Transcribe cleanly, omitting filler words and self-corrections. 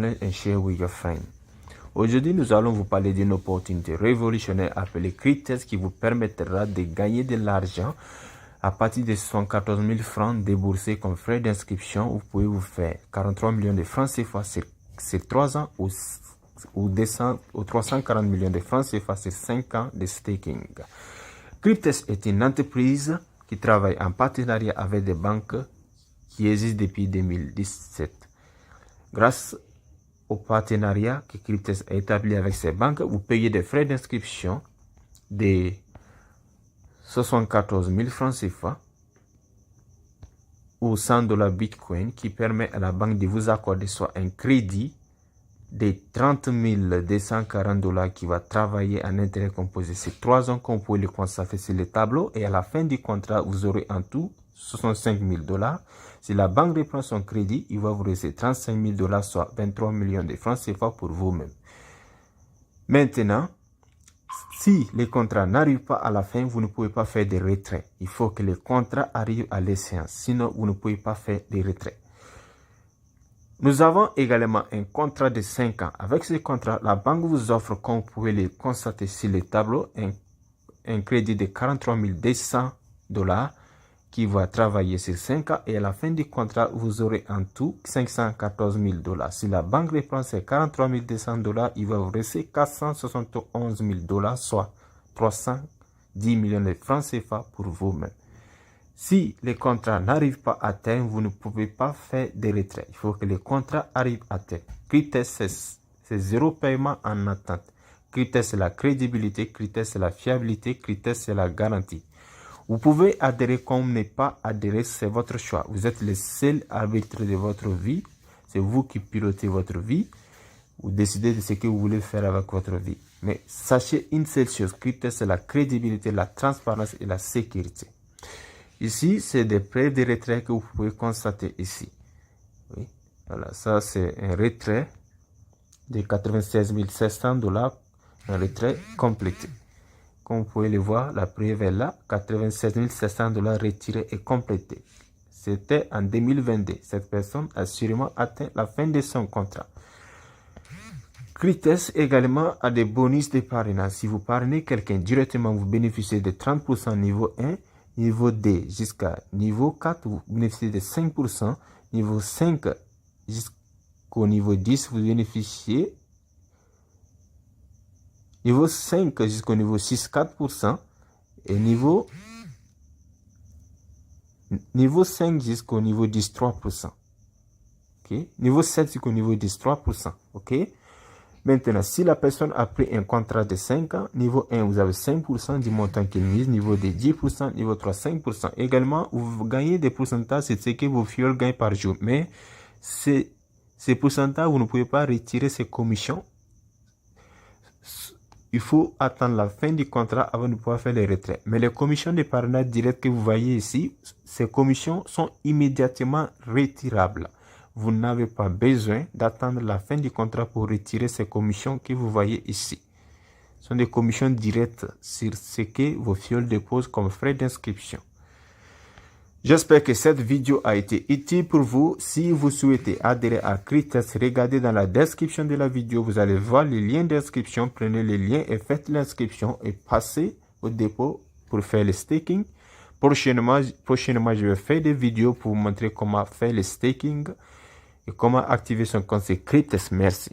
And share with your friends. Aujourd'hui, nous allons vous parler d'une opportunité révolutionnaire appelée Cryptest qui vous permettra de gagner de l'argent à partir de 74 000 francs déboursés comme frais d'inscription. Vous pouvez vous faire 43 millions de francs CFA sur 3 ans ou 340 millions de francs CFA sur 5 ans de staking. Cryptest est une entreprise qui travaille en partenariat avec des banques qui existent depuis 2017. Grâce au partenariat que Cryptest a établi avec ces banques, vous payez des frais d'inscription de 74 000 francs CFA ou 100 $ Bitcoin qui permet à la banque de vous accorder soit un crédit de 30 240 $ qui va travailler en intérêt composé. C'est 3 ans qu'on peut le constater sur le tableau et à la fin du contrat, vous aurez en tout 65 000 $. Si la banque reprend son crédit, il va vous rester 35 000 $, soit 23 millions de francs CFA pour vous-même. Maintenant, si les contrats n'arrivent pas à la fin, vous ne pouvez pas faire des retraits. Il faut que les contrats arrivent à l'échéance, sinon vous ne pouvez pas faire des retraits. Nous avons également un contrat de 5 ans. Avec ce contrat, la banque vous offre, comme vous pouvez le constater sur le tableau, un crédit de 43 200 $ qui va travailler sur 5 ans et à la fin du contrat, vous aurez en tout 514 000 $. Si la banque reprend ces 43 200 $, il va vous rester 471 000 $, soit 310 millions de francs CFA pour vous-même. Si les contrats n'arrivent pas à terme, vous ne pouvez pas faire de retrait. Il faut que les contrats arrivent à terme. Cryptest, c'est zéro paiement en attente. Cryptest, c'est la crédibilité. Cryptest, c'est la fiabilité. Cryptest, c'est la garantie. Vous pouvez adhérer comme ne pas adhérer, c'est votre choix. Vous êtes le seul arbitre de votre vie. C'est vous qui pilotez votre vie. Vous décidez de ce que vous voulez faire avec votre vie. Mais sachez une seule chose, Cryptest, c'est la crédibilité, la transparence et la sécurité. Ici, c'est des prêts de retrait que vous pouvez constater ici. Oui. Voilà, ça c'est un retrait de 96 700 $, un retrait complété. Comme vous pouvez le voir, la preuve est là, 87 700 $ retirés et complétés. C'était en 2022. Cette personne a sûrement atteint la fin de son contrat. Cryptest également a des bonus de parrainage. Si vous parrainez quelqu'un directement, vous bénéficiez de 30% niveau 1, niveau 2 jusqu'à niveau 4, vous bénéficiez de 5%, niveau 5 jusqu'au niveau 10, vous bénéficiez niveau 5 jusqu'au niveau 6, 4%. Et niveau 5 jusqu'au niveau 10, 3%. Okay? Niveau 7 jusqu'au niveau 10, 3%. Ok? Maintenant, si la personne a pris un contrat de 5 ans, niveau 1, vous avez 5% du montant qu'il mise, niveau 2, 10%, niveau 3, 5%. Également, vous gagnez des pourcentages, c'est ce que vos fioles gagnent par jour. Mais ces pourcentages, vous ne pouvez pas retirer ces commissions. Il faut attendre la fin du contrat avant de pouvoir faire les retraits. Mais les commissions de parrainage direct que vous voyez ici, ces commissions sont immédiatement retirables. Vous n'avez pas besoin d'attendre la fin du contrat pour retirer ces commissions que vous voyez ici. Ce sont des commissions directes sur ce que vos fioles déposent comme frais d'inscription. J'espère que cette vidéo a été utile pour vous. Si vous souhaitez adhérer à Cryptest, regardez dans la description de la vidéo. Vous allez voir les liens d'inscription. Prenez les liens et faites l'inscription et passez au dépôt pour faire le staking. Prochainement, je vais faire des vidéos pour vous montrer comment faire le staking et comment activer son compte Cryptest. Merci.